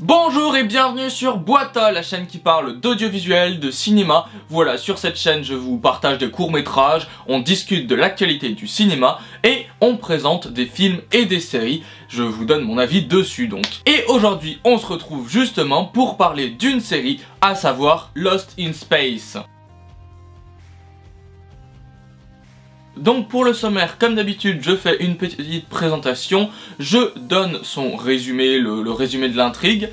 Bonjour et bienvenue sur Boita, la chaîne qui parle d'audiovisuel, de cinéma. Voilà, sur cette chaîne je vous partage des courts-métrages, on discute de l'actualité du cinéma et on présente des films et des séries. Je vous donne mon avis dessus donc. Et aujourd'hui on se retrouve justement pour parler d'une série, à savoir Lost in Space. Donc pour le sommaire, comme d'habitude, je fais une petite présentation, je donne son résumé, le résumé de l'intrigue.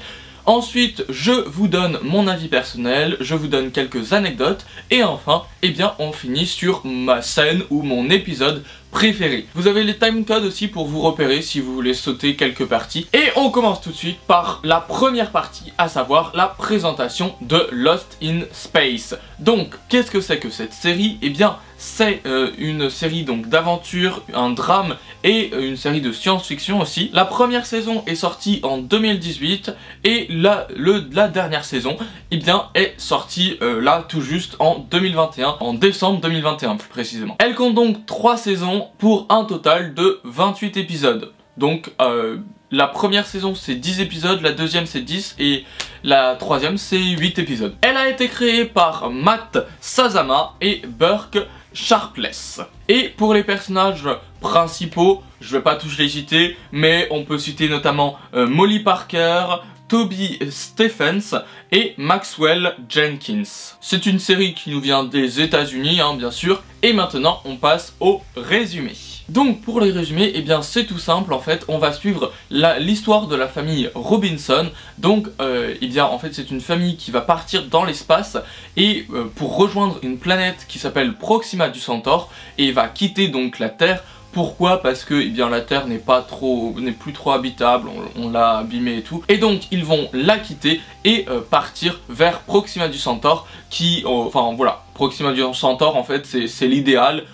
Ensuite, je vous donne mon avis personnel, je vous donne quelques anecdotes, et enfin, eh bien, on finit sur ma scène ou mon épisode préféré. Vous avez les timecodes aussi pour vous repérer si vous voulez sauter quelques parties. Et on commence tout de suite par la première partie, à savoir la présentation de Lost in Space. Donc, qu'est-ce que c'est que cette série? Eh bien, c'est une série donc d'aventure, un drame et une série de science-fiction aussi. La première saison est sortie en 2018 et la dernière saison eh bien, est sortie là tout juste en 2021, en décembre 2021 plus précisément. Elle compte donc 3 saisons pour un total de 28 épisodes. Donc la première saison c'est 10 épisodes, la deuxième c'est 10 et la troisième c'est 8 épisodes. Elle a été créée par Matt Sazama et Burke Sharpless. Et pour les personnages principaux, je vais pas tous les citer, mais on peut citer notamment Molly Parker, Toby Stephens et Maxwell Jenkins. C'est une série qui nous vient des États-Unis, hein, bien sûr. Et maintenant, on passe au résumé. Donc pour les résumés, eh bien c'est tout simple en fait, on va suivre l'histoire de la famille Robinson. Donc eh bien en fait c'est une famille qui va partir dans l'espace et pour rejoindre une planète qui s'appelle Proxima du Centaure et va quitter donc la Terre. Pourquoi? Parce que eh bien, la Terre n'est plus trop habitable, on l'a abîmée et tout. Et donc ils vont la quitter et partir vers Proxima du Centaure qui, enfin voilà, Proxima du Centaure en fait c'est l'idéal,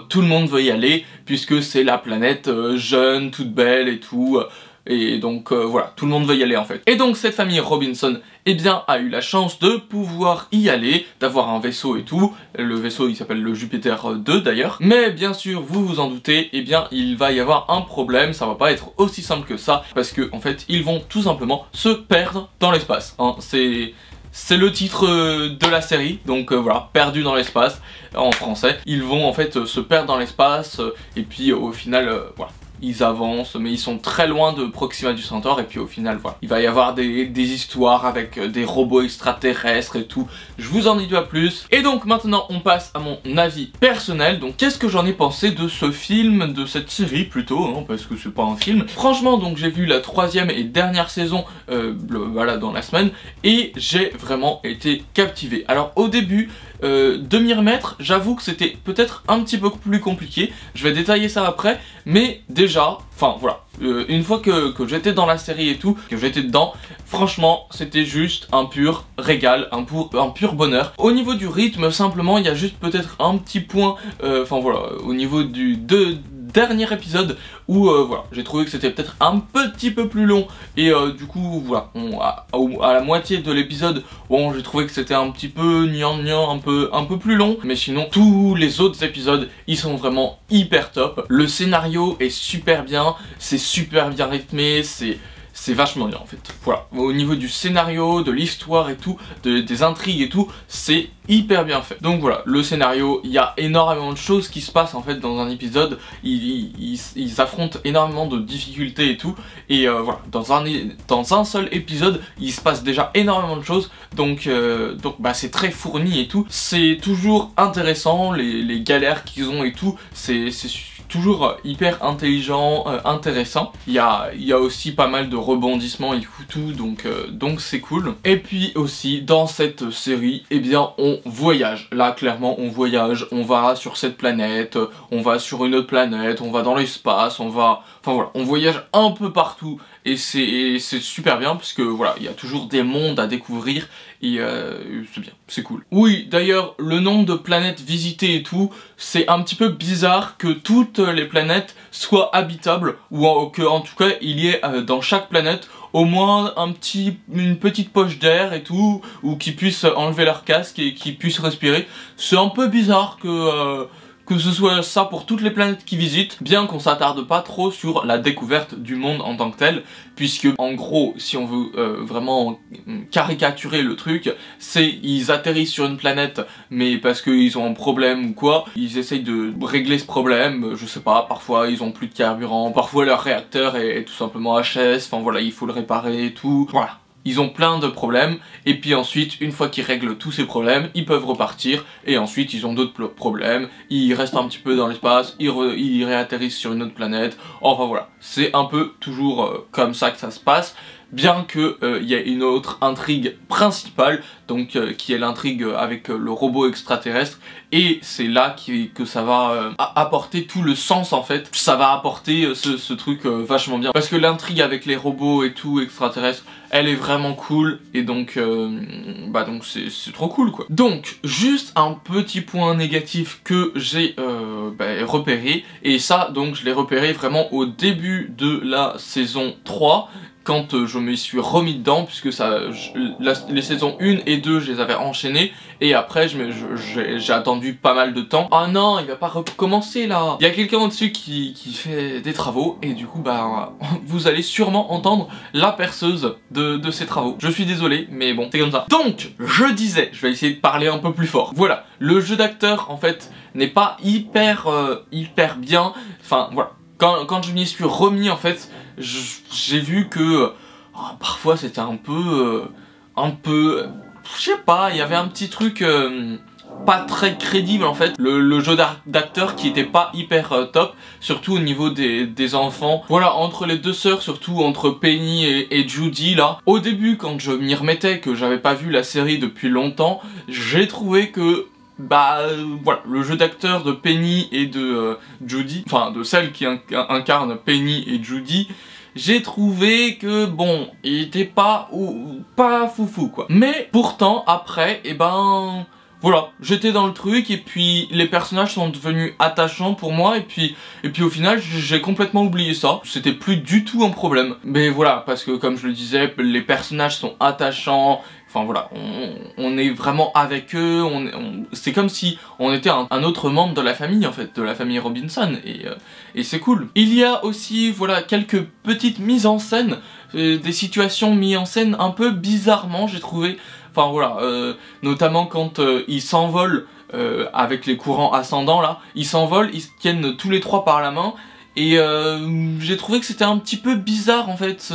tout le monde veut y aller puisque c'est la planète jeune, toute belle et tout. Et donc voilà, tout le monde veut y aller en fait. Et donc cette famille Robinson eh bien, a eu la chance de pouvoir y aller, d'avoir un vaisseau et tout. Le vaisseau il s'appelle le Jupiter 2 d'ailleurs. Mais bien sûr, vous vous en doutez, eh bien il va y avoir un problème, ça va pas être aussi simple que ça. Parce que en fait, ils vont tout simplement se perdre dans l'espace. Hein, c'est le titre de la série, donc voilà, perdu dans l'espace en français. Ils vont en fait se perdre dans l'espace et puis au final, voilà. Ils avancent, mais ils sont très loin de Proxima du Centaure et puis au final, voilà. Il va y avoir des histoires avec des robots extraterrestres et tout. Je vous en dis pas plus. Et donc maintenant, on passe à mon avis personnel. Donc qu'est-ce que j'en ai pensé de ce film, de cette série plutôt, hein, parce que c'est pas un film. Franchement, donc j'ai vu la 3e et dernière saison, voilà, dans la semaine, et j'ai vraiment été captivé. Alors au début, de m'y remettre, j'avoue que c'était peut-être un petit peu plus compliqué, je vais détailler ça après, mais déjà, enfin voilà, une fois que j'étais dans la série et tout, que j'étais dedans, franchement, c'était juste un pur régal, un pur bonheur. Au niveau du rythme, simplement, il y a juste peut-être un petit point, enfin voilà, au niveau du dernier épisode où voilà, j'ai trouvé que c'était peut-être un petit peu plus long et du coup voilà, à la moitié de l'épisode, bon, j'ai trouvé que c'était un petit peu gnangnan, un peu plus long, mais sinon tous les autres épisodes ils sont vraiment hyper top. Le scénario est super bien, c'est super bien rythmé, c'est vachement bien en fait. Voilà, au niveau du scénario, de l'histoire et tout, des intrigues et tout, c'est hyper bien fait. Donc voilà, le scénario, il y a énormément de choses qui se passent en fait dans un épisode. Ils affrontent énormément de difficultés et tout. Et voilà, dans un seul épisode, il se passe déjà énormément de choses. Donc bah, c'est très fourni et tout. C'est toujours intéressant, les galères qu'ils ont et tout. C'est toujours hyper intelligent, intéressant. Il y a aussi pas mal de rebondissements et tout, donc c'est cool. Et puis aussi, dans cette série, eh bien, on voyage. Là, clairement, on voyage. On va sur cette planète, on va sur une autre planète, on va dans l'espace, on va... Enfin voilà, on voyage un peu partout. Et c'est super bien, parce que voilà, il y a toujours des mondes à découvrir. Et c'est bien, c'est cool. Oui, d'ailleurs, le nombre de planètes visitées et tout, c'est un petit peu bizarre que toutes les planètes soient habitables, ou que en tout cas, il y ait dans chaque planète au moins une petite poche d'air et tout, ou qu'ils puissent enlever leur casque et qu'ils puissent respirer. C'est un peu bizarre que ce soit ça pour toutes les planètes qu'ils visitent, bien qu'on s'attarde pas trop sur la découverte du monde en tant que tel, puisque en gros, si on veut vraiment caricaturer le truc, c'est ils atterrissent sur une planète, mais parce qu'ils ont un problème ou quoi, ils essayent de régler ce problème, je sais pas, parfois ils ont plus de carburant, parfois leur réacteur est tout simplement HS, enfin voilà, il faut le réparer et tout, voilà. Ils ont plein de problèmes, et puis ensuite, une fois qu'ils règlent tous ces problèmes, ils peuvent repartir, et ensuite ils ont d'autres problèmes, ils restent un petit peu dans l'espace, ils réatterrissent sur une autre planète, enfin voilà. C'est un peu toujours comme ça que ça se passe, bien que y ait une autre intrigue principale, donc qui est l'intrigue avec le robot extraterrestre, et c'est là que ça va apporter tout le sens en fait, ça va apporter ce truc vachement bien, parce que l'intrigue avec les robots et tout extraterrestres, elle est vraiment cool, et donc donc c'est trop cool quoi. Donc juste un petit point négatif que j'ai repéré, et ça donc je l'ai repéré vraiment au début de la saison 3, quand je me suis remis dedans, puisque les saisons 1 et 2 je les avais enchaînées, et après j'ai attendu pas mal de temps. Ah non, il va pas recommencer là. Il y a quelqu'un au-dessus qui fait des travaux, et du coup bah vous allez sûrement entendre la perceuse de ces travaux. Je suis désolé, mais bon, c'est comme ça. Donc, je disais, je vais essayer de parler un peu plus fort. Voilà, le jeu d'acteur en fait n'est pas hyper bien, enfin voilà. Quand je m'y suis remis en fait, j'ai vu que parfois c'était un peu, je sais pas, il y avait un petit truc pas très crédible en fait, le jeu d'acteur qui était pas hyper top, surtout au niveau des enfants. Voilà, entre les deux sœurs, surtout entre Penny et Judy là. Au début, quand je m'y remettais, que j'avais pas vu la série depuis longtemps, j'ai trouvé que voilà, le jeu d'acteur de Penny et de Judy, enfin de celle qui incarne Penny et Judy, j'ai trouvé que bon, il était pas foufou quoi. Mais pourtant après, voilà, j'étais dans le truc, et puis les personnages sont devenus attachants pour moi, et puis au final j'ai complètement oublié ça, c'était plus du tout un problème. Mais voilà, parce que comme je le disais, les personnages sont attachants, enfin voilà, on est vraiment avec eux, c'est comme si on était un autre membre de la famille en fait, de la famille Robinson, et c'est cool. Il y a aussi, voilà, quelques petites mises en scène, des situations mises en scène un peu bizarrement, j'ai trouvé. Enfin voilà, notamment quand ils s'envolent avec les courants ascendants là, ils s'envolent, ils se tiennent tous les trois par la main, et j'ai trouvé que c'était un petit peu bizarre en fait,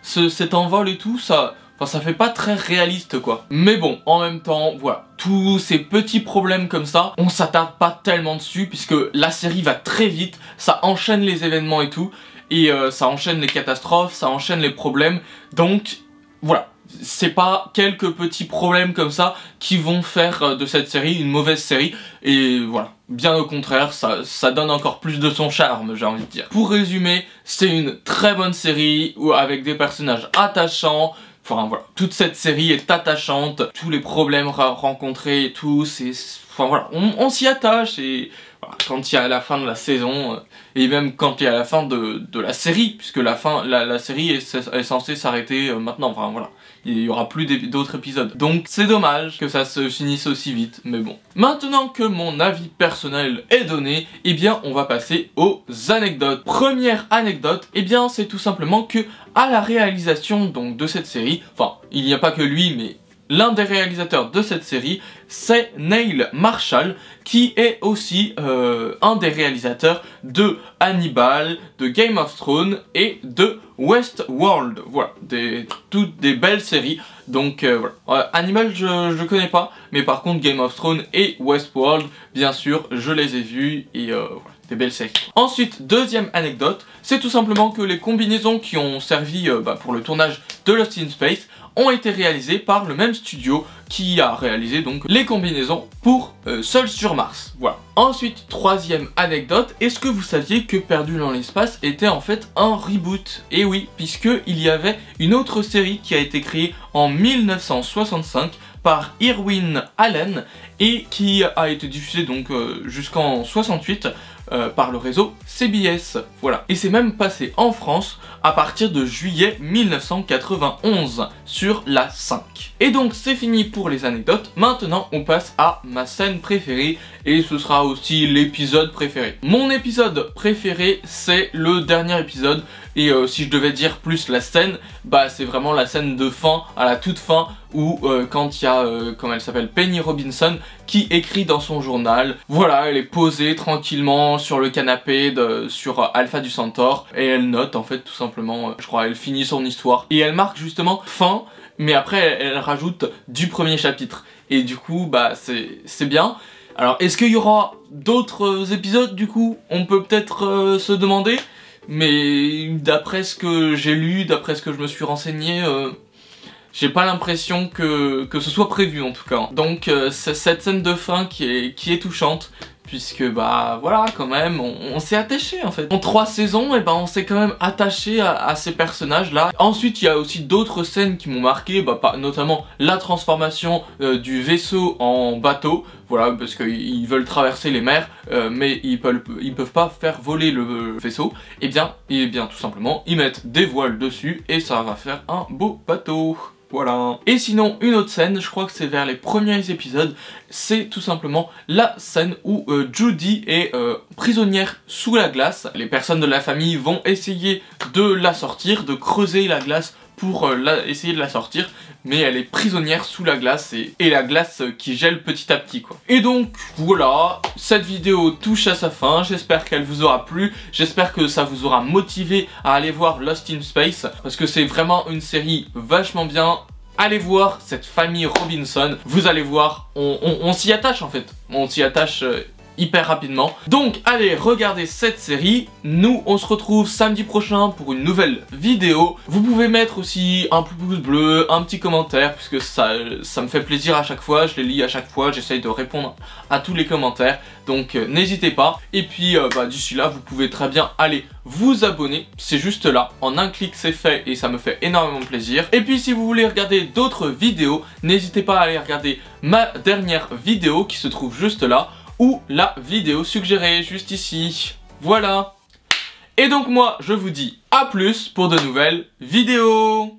cet envol et tout, ça fait pas très réaliste quoi. Mais bon, en même temps, voilà, tous ces petits problèmes comme ça, on s'attarde pas tellement dessus, puisque la série va très vite, ça enchaîne les événements et tout, et ça enchaîne les catastrophes, ça enchaîne les problèmes, donc voilà. C'est pas quelques petits problèmes comme ça qui vont faire de cette série une mauvaise série, et voilà, bien au contraire, ça donne encore plus de son charme, j'ai envie de dire. Pour résumer, c'est une très bonne série avec des personnages attachants. Enfin voilà, toute cette série est attachante, tous les problèmes rencontrés et tout, enfin voilà, on s'y attache, et voilà, quand il y a la fin de la saison, et même quand il y a la fin de la série, puisque la série est censée s'arrêter maintenant, enfin voilà, il y aura plus d'autres épisodes. Donc c'est dommage que ça se finisse aussi vite, mais bon. Maintenant que mon avis personnel est donné, eh bien on va passer aux anecdotes. Première anecdote, eh bien c'est tout simplement que à la réalisation donc de cette série, enfin il n'y a pas que lui, mais l'un des réalisateurs de cette série, c'est Neil Marshall, qui est aussi un des réalisateurs de Hannibal, de Game of Thrones et de Westworld. Voilà, toutes des belles séries. Donc voilà, Hannibal je connais pas, mais par contre Game of Thrones et Westworld, bien sûr, je les ai vus, et voilà, des belles séries. Ensuite, deuxième anecdote, c'est tout simplement que les combinaisons qui ont servi pour le tournage de Lost in Space ont été réalisées par le même studio qui a réalisé donc les combinaisons pour Seul sur Mars. Voilà. Ensuite, troisième anecdote, est-ce que vous saviez que Perdu dans l'espace était en fait un reboot? Et oui, puisque il y avait une autre série qui a été créée en 1965 par Irwin Allen et qui a été diffusée donc jusqu'en 68, par le réseau CBS. Voilà. Et c'est même passé en France à partir de juillet 1991 sur la 5. Et donc c'est fini pour les anecdotes. Maintenant on passe à ma scène préférée et ce sera aussi l'épisode préféré. Mon épisode préféré c'est le dernier épisode et si je devais dire plus la scène, bah c'est vraiment la scène de fin, à la toute fin où quand il y a, comment elle s'appelle, Penny Robinson qui écrit dans son journal. Voilà, elle est posée tranquillement sur le canapé sur Alpha du Centaure et elle note en fait tout simplement, je crois, elle finit son histoire et elle marque justement fin, mais après elle rajoute du premier chapitre et du coup bah c'est bien. Alors est-ce qu'il y aura d'autres épisodes du coup? On peut peut-être se demander, mais d'après ce que j'ai lu, d'après ce que je me suis renseigné, j'ai pas l'impression que ce soit prévu en tout cas. Donc c'est cette scène de fin qui est touchante, puisque bah voilà quand même, on s'est attaché en fait. En 3 saisons, et ben on s'est quand même attaché à ces personnages là. Ensuite il y a aussi d'autres scènes qui m'ont marqué, bah, notamment la transformation du vaisseau en bateau. Voilà, parce qu'ils veulent traverser les mers, mais ils peuvent pas faire voler le vaisseau. Et bien tout simplement, ils mettent des voiles dessus et ça va faire un beau bateau. Voilà. Et sinon, une autre scène, je crois que c'est vers les premiers épisodes, c'est tout simplement la scène où Judy est prisonnière sous la glace. Les personnes de la famille vont essayer de la sortir, de creuser la glace pour essayer de la sortir, mais elle est prisonnière sous la glace et la glace qui gèle petit à petit quoi. Et donc voilà, cette vidéo touche à sa fin, j'espère qu'elle vous aura plu, j'espère que ça vous aura motivé à aller voir Lost in Space, parce que c'est vraiment une série vachement bien. Allez voir cette famille Robinson, vous allez voir, on s'y attache en fait, on s'y attache hyper rapidement. Donc allez regarder cette série. Nous on se retrouve samedi prochain pour une nouvelle vidéo. Vous pouvez mettre aussi un pouce bleu, un petit commentaire, puisque ça me fait plaisir à chaque fois, je les lis à chaque fois, j'essaye de répondre à tous les commentaires, donc n'hésitez pas. Et puis d'ici là vous pouvez très bien aller vous abonner, c'est juste là, en un clic c'est fait et ça me fait énormément plaisir. Et puis si vous voulez regarder d'autres vidéos, n'hésitez pas à aller regarder ma dernière vidéo qui se trouve juste là, ou la vidéo suggérée juste ici. Voilà. Et donc moi je vous dis à plus pour de nouvelles vidéos.